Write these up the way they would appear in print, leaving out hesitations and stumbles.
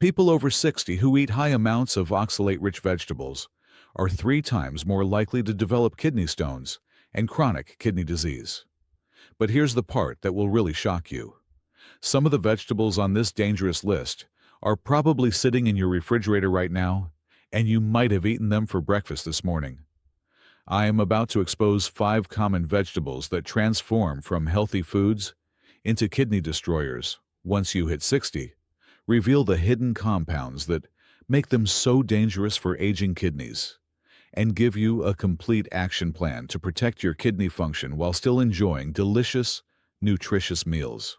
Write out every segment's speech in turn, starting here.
People over 60 who eat high amounts of oxalate-rich vegetables are 3 times more likely to develop kidney stones and chronic kidney disease. But here's the part that will really shock you. Some of the vegetables on this dangerous list are probably sitting in your refrigerator right now, and you might have eaten them for breakfast this morning. I am about to expose 5 common vegetables that transform from healthy foods into kidney destroyers once you hit 60, reveal the hidden compounds that make them so dangerous for aging kidneys, and give you a complete action plan to protect your kidney function while still enjoying delicious, nutritious meals.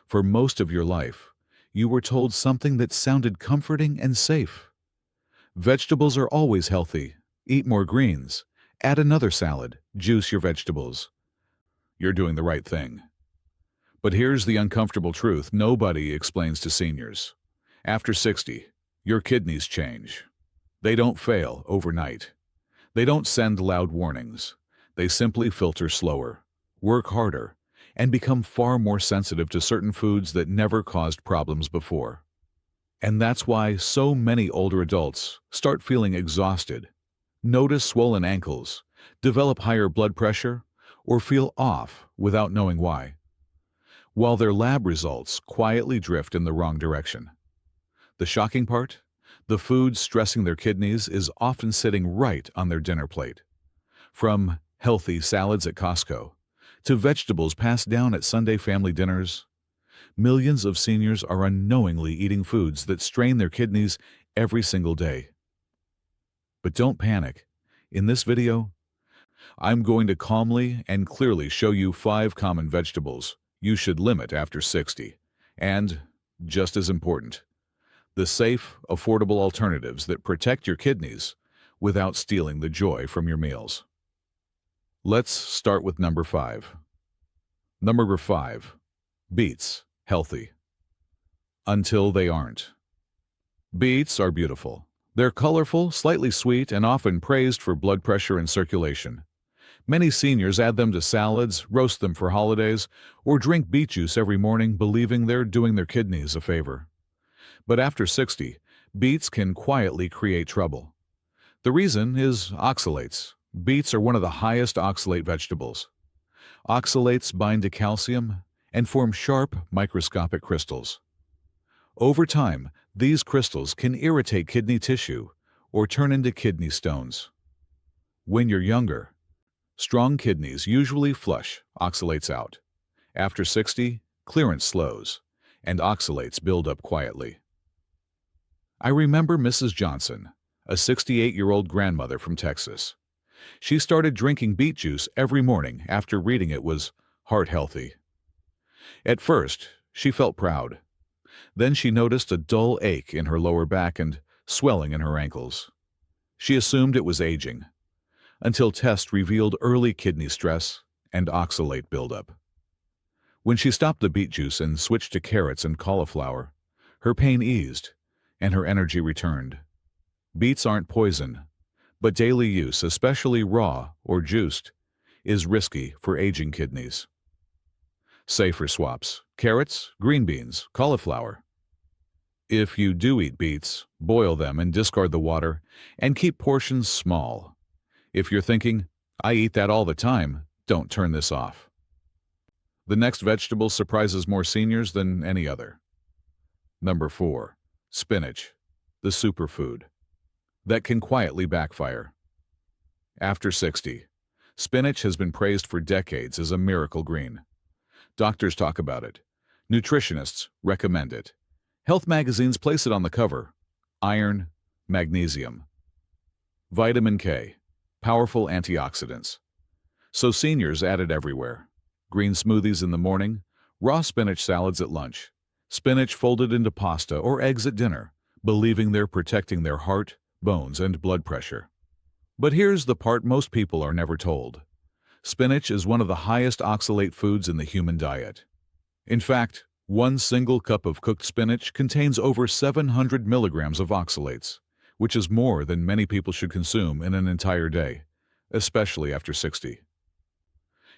For most of your life, you were told something that sounded comforting and safe. Vegetables are always healthy. Eat more greens. Add another salad. Juice your vegetables. You're doing the right thing. But here's the uncomfortable truth nobody explains to seniors. After 60, your kidneys change. They don't fail overnight. They don't send loud warnings. They simply filter slower, work harder, and become far more sensitive to certain foods that never caused problems before. And that's why so many older adults start feeling exhausted, notice swollen ankles, develop higher blood pressure, or feel off without knowing why, while their lab results quietly drift in the wrong direction. The shocking part? The food stressing their kidneys is often sitting right on their dinner plate. From healthy salads at Costco to vegetables passed down at Sunday family dinners, millions of seniors are unknowingly eating foods that strain their kidneys every single day. But don't panic. In this video, I'm going to calmly and clearly show you 5 common vegetables you should limit after 60, and, just as important, the safe, affordable alternatives that protect your kidneys without stealing the joy from your meals. Let's start with number 5. Number 5. Beets. Healthy. Until they aren't. Beets are beautiful. They're colorful, slightly sweet, and often praised for blood pressure and circulation. Many seniors add them to salads, roast them for holidays, or drink beet juice every morning, believing they're doing their kidneys a favor. But after 60, beets can quietly create trouble. The reason is oxalates. Beets are one of the highest oxalate vegetables. Oxalates bind to calcium and form sharp, microscopic crystals. Over time, these crystals can irritate kidney tissue or turn into kidney stones. When you're younger, strong kidneys usually flush oxalates out. After 60, clearance slows, and oxalates build up quietly. I remember Mrs. Johnson, a 68-year-old grandmother from Texas. She started drinking beet juice every morning after reading it was heart-healthy. At first, she felt proud. Then she noticed a dull ache in her lower back and swelling in her ankles. She assumed it was aging, until tests revealed early kidney stress and oxalate buildup. When she stopped the beet juice and switched to carrots and cauliflower, her pain eased and her energy returned. Beets aren't poison, but daily use, especially raw or juiced, is risky for aging kidneys. Safer swaps: carrots, green beans, cauliflower. If you do eat beets, boil them and discard the water, and keep portions small. If you're thinking, "I eat that all the time," don't turn this off. The next vegetable surprises more seniors than any other. Number 4. Spinach, the superfood that can quietly backfire. After 60, spinach has been praised for decades as a miracle green. Doctors talk about it. Nutritionists recommend it. Health magazines place it on the cover. Iron, magnesium, vitamin K, powerful antioxidants. So seniors add it everywhere. Green smoothies in the morning, raw spinach salads at lunch, spinach folded into pasta or eggs at dinner, believing they're protecting their heart, bones, and blood pressure. But here's the part most people are never told. Spinach is one of the highest oxalate foods in the human diet. In fact, one single cup of cooked spinach contains over 700 milligrams of oxalates, which is more than many people should consume in an entire day, especially after 60.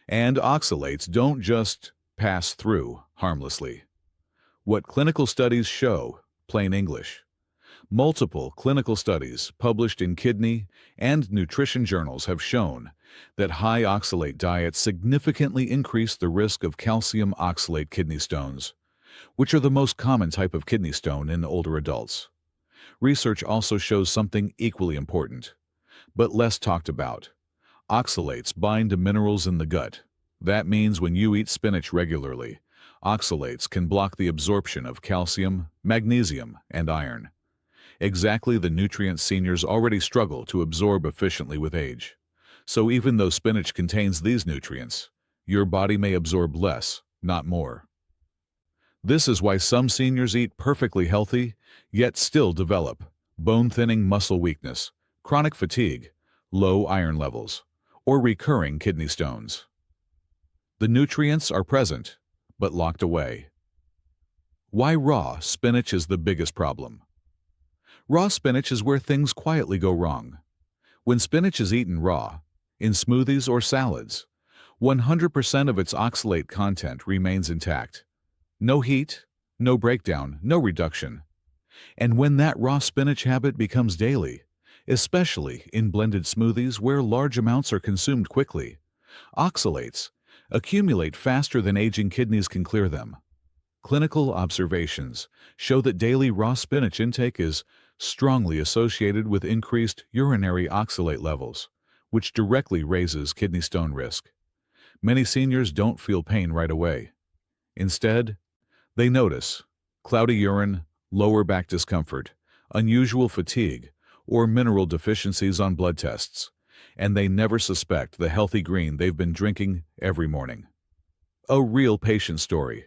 And oxalates don't just pass through harmlessly. What clinical studies show plain English. Multiple clinical studies published in kidney and nutrition journals have shown that high oxalate diets significantly increase the risk of calcium oxalate kidney stones, which are the most common type of kidney stone in older adults. Research also shows something equally important, but less talked about. Oxalates bind to minerals in the gut. That means when you eat spinach regularly, oxalates can block the absorption of calcium, magnesium, and iron. Exactly the nutrients seniors already struggle to absorb efficiently with age. So even though spinach contains these nutrients, your body may absorb less, not more. This is why some seniors eat perfectly healthy, yet still develop bone-thinning muscle weakness, chronic fatigue, low iron levels, or recurring kidney stones. The nutrients are present, but locked away. Why raw spinach is the biggest problem? Raw spinach is where things quietly go wrong. When spinach is eaten raw, in smoothies or salads, 100% of its oxalate content remains intact. No heat, no breakdown, no reduction. And when that raw spinach habit becomes daily, especially in blended smoothies where large amounts are consumed quickly, oxalates accumulate faster than aging kidneys can clear them. Clinical observations show that daily raw spinach intake is strongly associated with increased urinary oxalate levels, which directly raises kidney stone risk. Many seniors don't feel pain right away. Instead, they notice cloudy urine, lower back discomfort, unusual fatigue, or mineral deficiencies on blood tests, and they never suspect the healthy green they've been drinking every morning. A real patient story.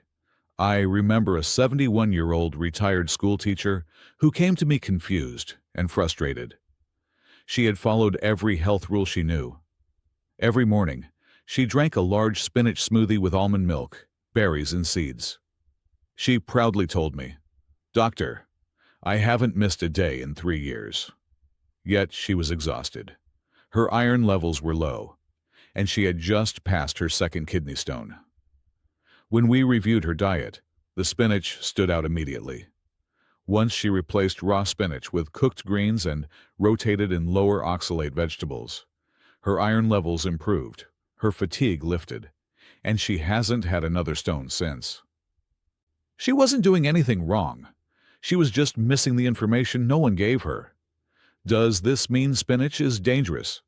I remember a 71-year-old retired school teacher who came to me confused and frustrated. She had followed every health rule she knew. Every morning, she drank a large spinach smoothie with almond milk, berries, and seeds. She proudly told me, "Doctor, I haven't missed a day in 3 years." Yet she was exhausted. Her iron levels were low, and she had just passed her second kidney stone. When we reviewed her diet, the spinach stood out immediately. Once she replaced raw spinach with cooked greens and rotated in lower oxalate vegetables, her iron levels improved, her fatigue lifted, and she hasn't had another stone since. She wasn't doing anything wrong. She was just missing the information no one gave her. Does this mean spinach is dangerous?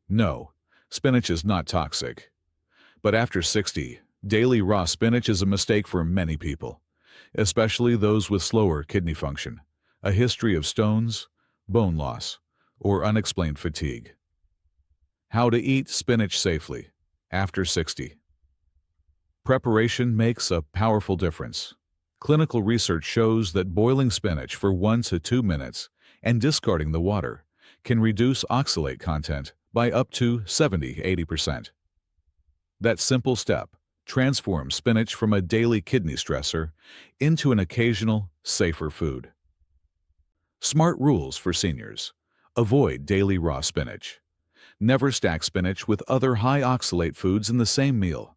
No, spinach is not toxic. But after 60, daily raw spinach is a mistake for many people, especially those with slower kidney function, a history of stones, bone loss, or unexplained fatigue. How to eat spinach safely after 60. Preparation makes a powerful difference. Clinical research shows that boiling spinach for 1 to 2 minutes and discarding the water can reduce oxalate content by up to 70–80%. That simple step transforms spinach from a daily kidney stressor into an occasional, safer food. Smart rules for seniors. Avoid daily raw spinach. Never stack spinach with other high oxalate foods in the same meal.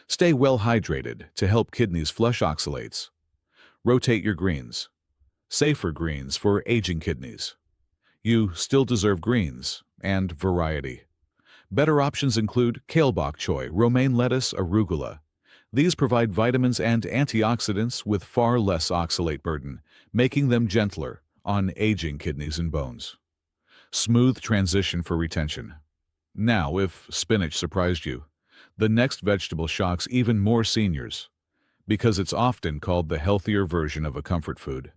Stay well hydrated to help kidneys flush oxalates. Rotate your greens. Safer greens for aging kidneys. You still deserve greens and variety. Better options include kale bok choy, romaine lettuce, arugula. These provide vitamins and antioxidants with far less oxalate burden, making them gentler on aging kidneys and bones. Smooth transition for retention. Now, if spinach surprised you, the next vegetable shocks even more seniors, because it's often called the healthier version of a comfort food.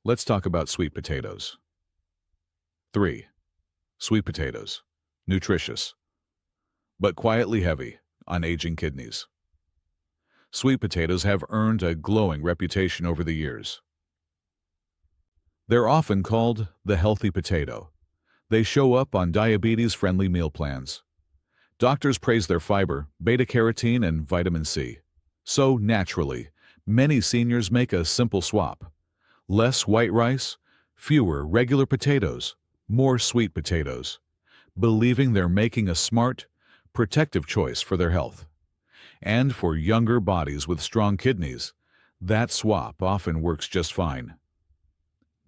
Let's talk about sweet potatoes. 3. Sweet potatoes. Nutritious, but quietly heavy on aging kidneys. Sweet potatoes have earned a glowing reputation over the years. They're often called the healthy potato. They show up on diabetes-friendly meal plans. Doctors praise their fiber, beta-carotene, and vitamin C. So naturally, many seniors make a simple swap. Less white rice, fewer regular potatoes, more sweet potatoes, believing they're making a smart, protective choice for their health. And for younger bodies with strong kidneys, that swap often works just fine.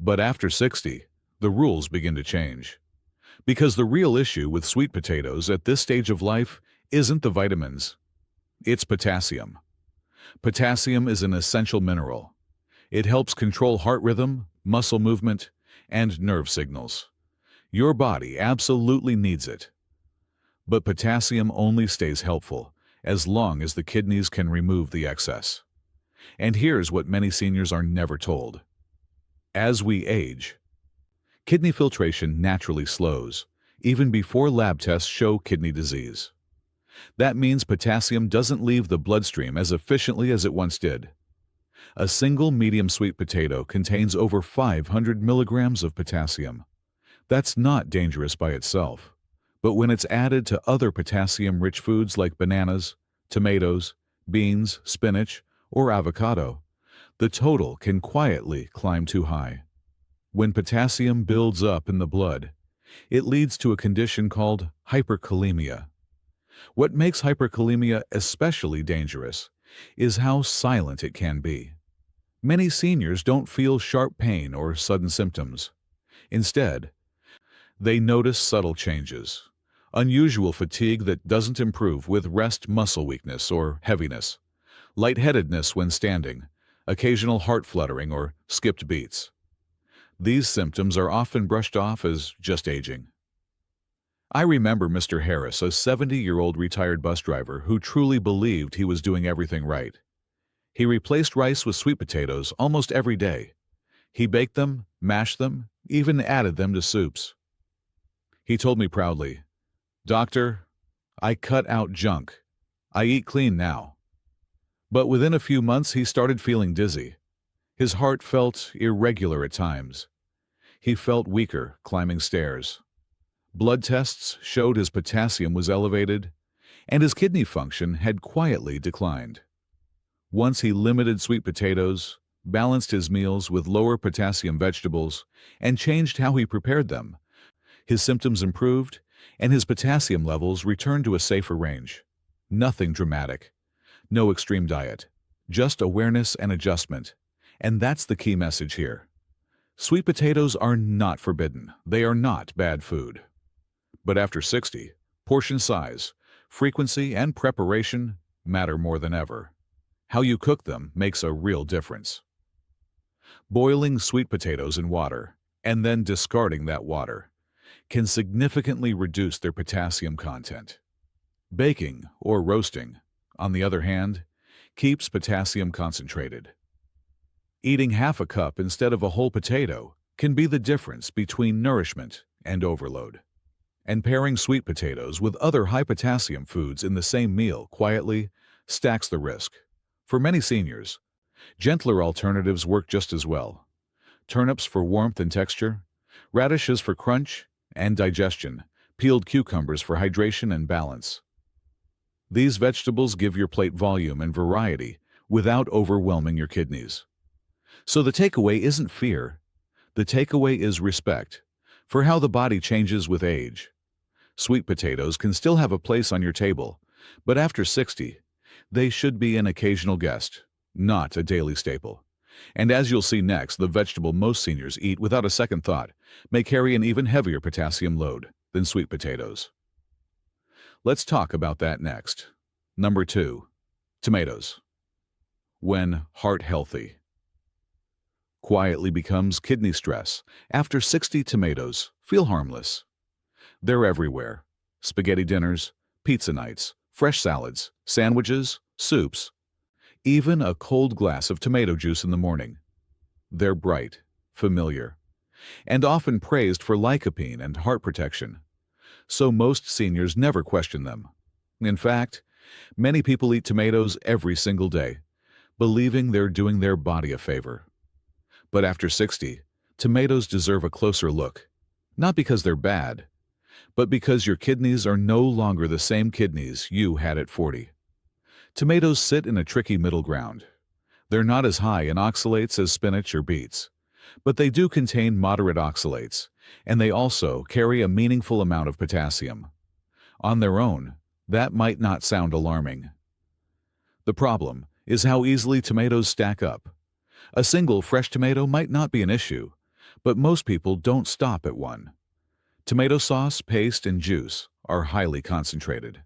But after 60, the rules begin to change. Because the real issue with sweet potatoes at this stage of life isn't the vitamins, it's potassium. Potassium is an essential mineral. It helps control heart rhythm, muscle movement, and nerve signals. Your body absolutely needs it. But potassium only stays helpful as long as the kidneys can remove the excess. And here's what many seniors are never told. As we age, kidney filtration naturally slows, even before lab tests show kidney disease. That means potassium doesn't leave the bloodstream as efficiently as it once did. A single medium sweet potato contains over 500 milligrams of potassium. That's not dangerous by itself, but when it's added to other potassium-rich foods like bananas, tomatoes, beans, spinach, or avocado, the total can quietly climb too high. When potassium builds up in the blood, it leads to a condition called hyperkalemia. What makes hyperkalemia especially dangerous is how silent it can be. Many seniors don't feel sharp pain or sudden symptoms. Instead, they notice subtle changes, unusual fatigue that doesn't improve with rest, muscle weakness or heaviness, lightheadedness when standing, occasional heart fluttering or skipped beats. These symptoms are often brushed off as just aging. I remember Mr. Harris, a 70-year-old retired bus driver who truly believed he was doing everything right. He replaced rice with sweet potatoes almost every day. He baked them, mashed them, even added them to soups. He told me proudly, "Doctor, I cut out junk. I eat clean now." But within a few months he started feeling dizzy. His heart felt irregular at times. He felt weaker climbing stairs. Blood tests showed his potassium was elevated, and his kidney function had quietly declined. Once he limited sweet potatoes, balanced his meals with lower potassium vegetables, and changed how he prepared them, his symptoms improved, and his potassium levels returned to a safer range. Nothing dramatic, no extreme diet, just awareness and adjustment. And that's the key message here. Sweet potatoes are not forbidden. They are not bad food. But after 60, portion size, frequency, and preparation matter more than ever. How you cook them makes a real difference. Boiling sweet potatoes in water, and then discarding that water, can significantly reduce their potassium content. Baking or roasting, on the other hand, keeps potassium concentrated. Eating half a cup instead of a whole potato can be the difference between nourishment and overload. And pairing sweet potatoes with other high-potassium foods in the same meal quietly stacks the risk. For many seniors, gentler alternatives work just as well. Turnips for warmth and texture, radishes for crunch and digestion, peeled cucumbers for hydration and balance. These vegetables give your plate volume and variety without overwhelming your kidneys. So the takeaway isn't fear. The takeaway is respect for how the body changes with age. Sweet potatoes can still have a place on your table, but after 60, they should be an occasional guest, not a daily staple. And as you'll see next, the vegetable most seniors eat without a second thought may carry an even heavier potassium load than sweet potatoes. Let's talk about that next. Number 2, tomatoes. When heart healthy quietly becomes kidney stress. After 60, tomatoes feel harmless. They're everywhere. Spaghetti dinners, pizza nights, fresh salads, sandwiches, soups, even a cold glass of tomato juice in the morning. They're bright, familiar, and often praised for lycopene and heart protection. So most seniors never question them. In fact, many people eat tomatoes every single day, believing they're doing their body a favor. But after 60, tomatoes deserve a closer look, not because they're bad, but because your kidneys are no longer the same kidneys you had at 40. Tomatoes sit in a tricky middle ground. They're not as high in oxalates as spinach or beets, but they do contain moderate oxalates, and they also carry a meaningful amount of potassium. On their own, that might not sound alarming. The problem is how easily tomatoes stack up. A single fresh tomato might not be an issue, But most people don't stop at one. Tomato sauce, paste, and juice are highly concentrated.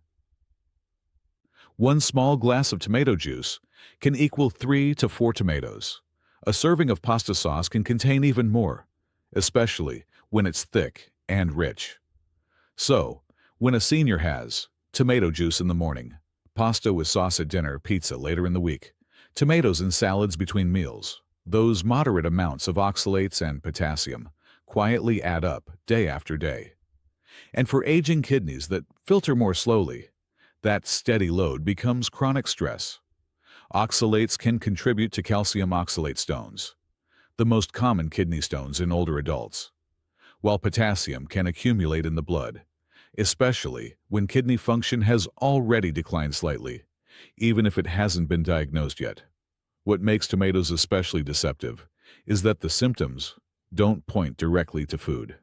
One small glass of tomato juice can equal 3 to 4 tomatoes. A serving of pasta sauce can contain even more, especially when it's thick and rich. So, when a senior has tomato juice in the morning, pasta with sauce at dinner, pizza later in the week, tomatoes and salads between meals, those moderate amounts of oxalates and potassium quietly add up day after day. And for aging kidneys that filter more slowly, that steady load becomes chronic stress. Oxalates can contribute to calcium oxalate stones, the most common kidney stones in older adults, while potassium can accumulate in the blood, especially when kidney function has already declined slightly, even if it hasn't been diagnosed yet. What makes tomatoes especially deceptive is that the symptoms don't point directly to food.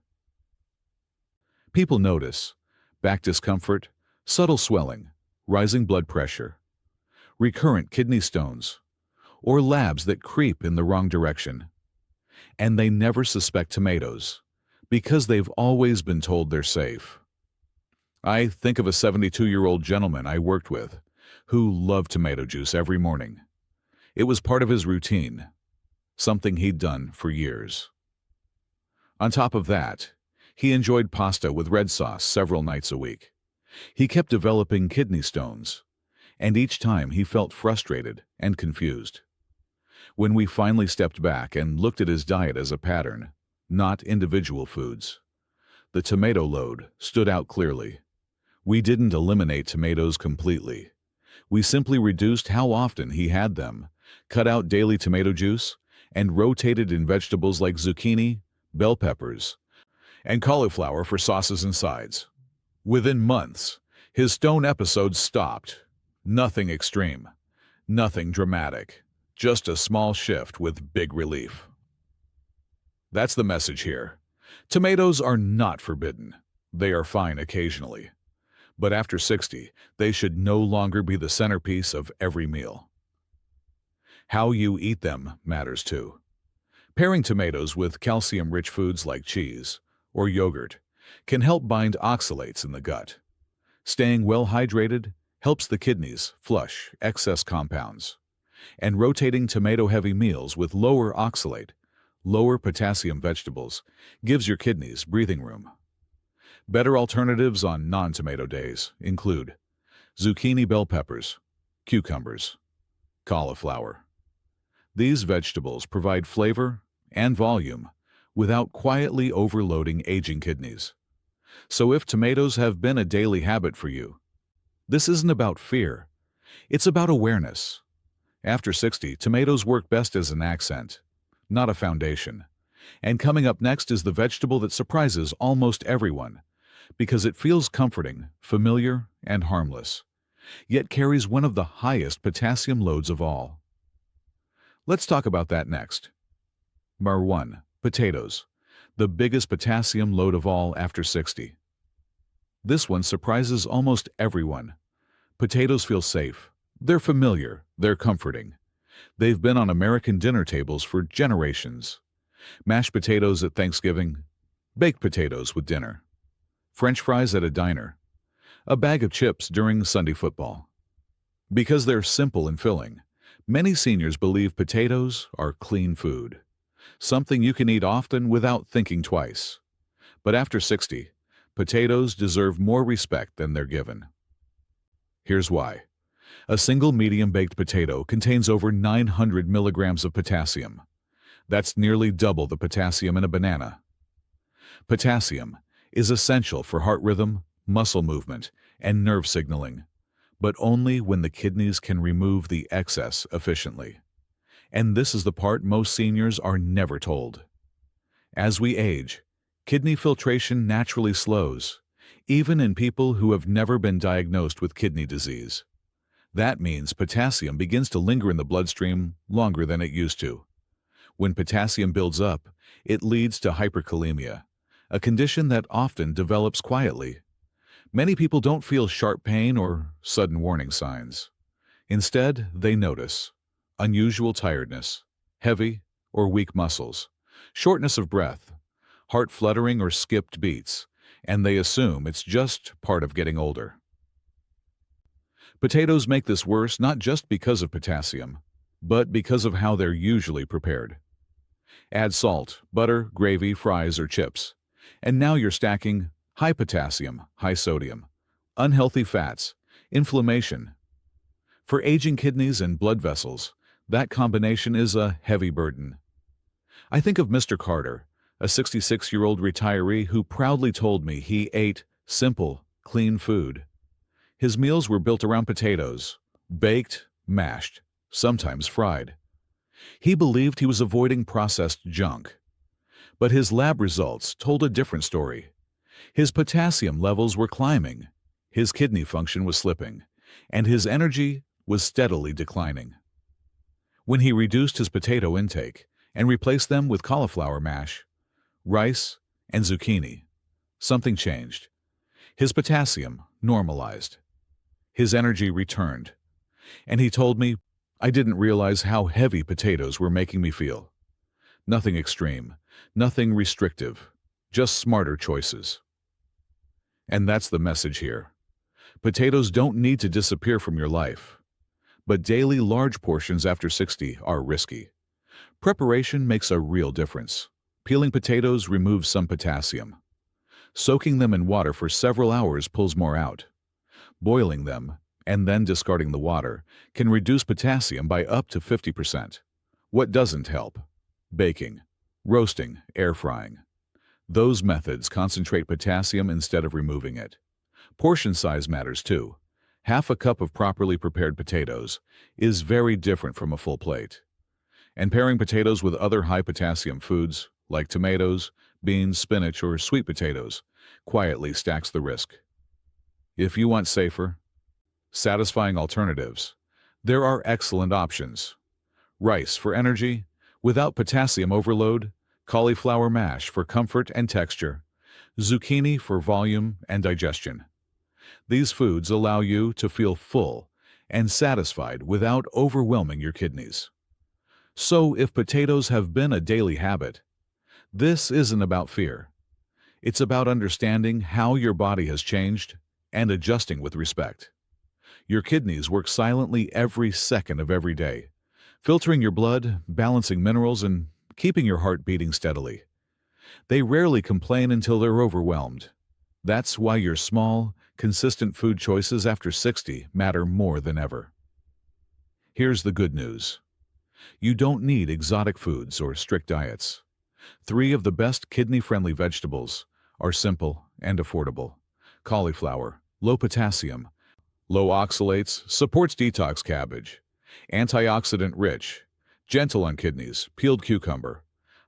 People notice back discomfort, subtle swelling, rising blood pressure, recurrent kidney stones, or labs that creep in the wrong direction. And they never suspect tomatoes because they've always been told they're safe. I think of a 72-year-old gentleman I worked with who loved tomato juice every morning. It was part of his routine, something he'd done for years. On top of that, he enjoyed pasta with red sauce several nights a week. He kept developing kidney stones, and each time he felt frustrated and confused. When we finally stepped back and looked at his diet as a pattern, not individual foods, the tomato load stood out clearly. We didn't eliminate tomatoes completely. We simply reduced how often he had them, cut out daily tomato juice, and rotated in vegetables like zucchini, bell peppers, and cauliflower for sauces and sides. Within months, his stone episodes stopped. Nothing extreme, nothing dramatic, just a small shift with big relief. That's the message here. Tomatoes are not forbidden. They are fine occasionally. But after 60, they should no longer be the centerpiece of every meal. How you eat them matters too. Pairing tomatoes with calcium-rich foods like cheese or yogurt can help bind oxalates in the gut. Staying well hydrated helps the kidneys flush excess compounds. And rotating tomato-heavy meals with lower oxalate, lower potassium vegetables gives your kidneys breathing room. Better alternatives on non-tomato days include zucchini, bell peppers, cucumbers, cauliflower. These vegetables provide flavor and volume without quietly overloading aging kidneys. So if tomatoes have been a daily habit for you, this isn't about fear. It's about awareness. After 60, tomatoes work best as an accent, not a foundation. And coming up next is the vegetable that surprises almost everyone because it feels comforting, familiar, and harmless, yet carries one of the highest potassium loads of all. Let's talk about that next. Number 1. Potatoes, the biggest potassium load of all after 60. This one surprises almost everyone. Potatoes feel safe. They're familiar. They're comforting. They've been on American dinner tables for generations. Mashed potatoes at Thanksgiving, baked potatoes with dinner, French fries at a diner, a bag of chips during Sunday football. Because they're simple and filling, many seniors believe potatoes are clean food, something you can eat often without thinking twice. But after 60, potatoes deserve more respect than they're given. Here's why. A single medium-baked potato contains over 900 milligrams of potassium. That's nearly double the potassium in a banana. Potassium is essential for heart rhythm, muscle movement, and nerve signaling, but only when the kidneys can remove the excess efficiently. And this is the part most seniors are never told. As we age, kidney filtration naturally slows, even in people who have never been diagnosed with kidney disease. That means potassium begins to linger in the bloodstream longer than it used to. When potassium builds up, it leads to hyperkalemia, a condition that often develops quietly. Many people don't feel sharp pain or sudden warning signs. Instead, they notice unusual tiredness, heavy or weak muscles, shortness of breath, heart fluttering or skipped beats, and they assume it's just part of getting older. Potatoes make this worse not just because of potassium, but because of how they're usually prepared. Add salt, butter, gravy, fries, or chips, and now you're stacking high potassium, high sodium, unhealthy fats, inflammation. For aging kidneys and blood vessels, that combination is a heavy burden. I think of Mr. Carter, a 66-year-old retiree who proudly told me he ate simple, clean food. His meals were built around potatoes, baked, mashed, sometimes fried. He believed he was avoiding processed junk. But his lab results told a different story. His potassium levels were climbing, his kidney function was slipping, and his energy was steadily declining. When he reduced his potato intake and replaced them with cauliflower mash, rice, and zucchini, something changed. His potassium normalized. His energy returned. And he told me, I didn't realize how heavy potatoes were making me feel. Nothing extreme, nothing restrictive, just smarter choices. And that's the message here. Potatoes don't need to disappear from your life. But daily large portions after 60 are risky. Preparation makes a real difference. Peeling potatoes removes some potassium. Soaking them in water for several hours pulls more out. Boiling them, and then discarding the water, can reduce potassium by up to 50%. What doesn't help? Baking, roasting, air frying. Those methods concentrate potassium instead of removing it. Portion size matters too. Half a cup of properly prepared potatoes is very different from a full plate. And pairing potatoes with other high-potassium foods, like tomatoes, beans, spinach, or sweet potatoes, quietly stacks the risk. If you want safer, satisfying alternatives, there are excellent options. Rice for energy, without potassium overload, cauliflower mash for comfort and texture, zucchini for volume and digestion. These foods allow you to feel full and satisfied without overwhelming your kidneys. So if potatoes have been a daily habit, this isn't about fear. It's about understanding how your body has changed and adjusting with respect. Your kidneys work silently every second of every day, filtering your blood, balancing minerals, and keeping your heart beating steadily. They rarely complain until they're overwhelmed. That's why your small, consistent food choices after 60 matter more than ever. Here's the good news. You don't need exotic foods or strict diets. 3 of the best kidney-friendly vegetables are simple and affordable. Cauliflower, low potassium, low oxalates, supports detox cabbage. Antioxidant-rich, gentle on kidneys, peeled cucumber.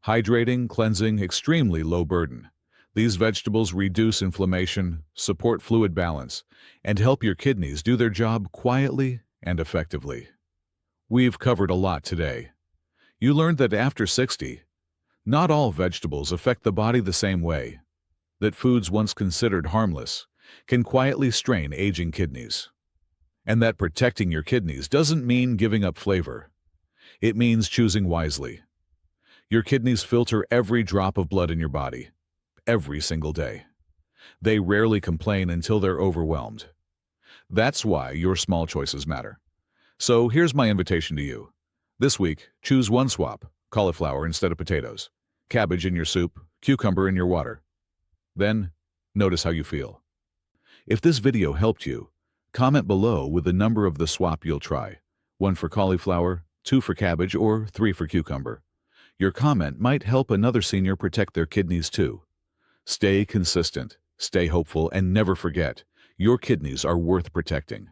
Hydrating, cleansing, extremely low burden. These vegetables reduce inflammation, support fluid balance, and help your kidneys do their job quietly and effectively. We've covered a lot today. You learned that after 60, not all vegetables affect the body the same way, that foods once considered harmless can quietly strain aging kidneys, and that protecting your kidneys doesn't mean giving up flavor. It means choosing wisely. Your kidneys filter every drop of blood in your body, every single day. They rarely complain until they're overwhelmed. That's why your small choices matter. So here's my invitation to you. This week, choose one swap, cauliflower instead of potatoes, cabbage in your soup, cucumber in your water. Then, notice how you feel. If this video helped you, comment below with the number of the swap you'll try. 1 for cauliflower, 2 for cabbage, or 3 for cucumber. Your comment might help another senior protect their kidneys too. Stay consistent, stay hopeful, and never forget, your kidneys are worth protecting.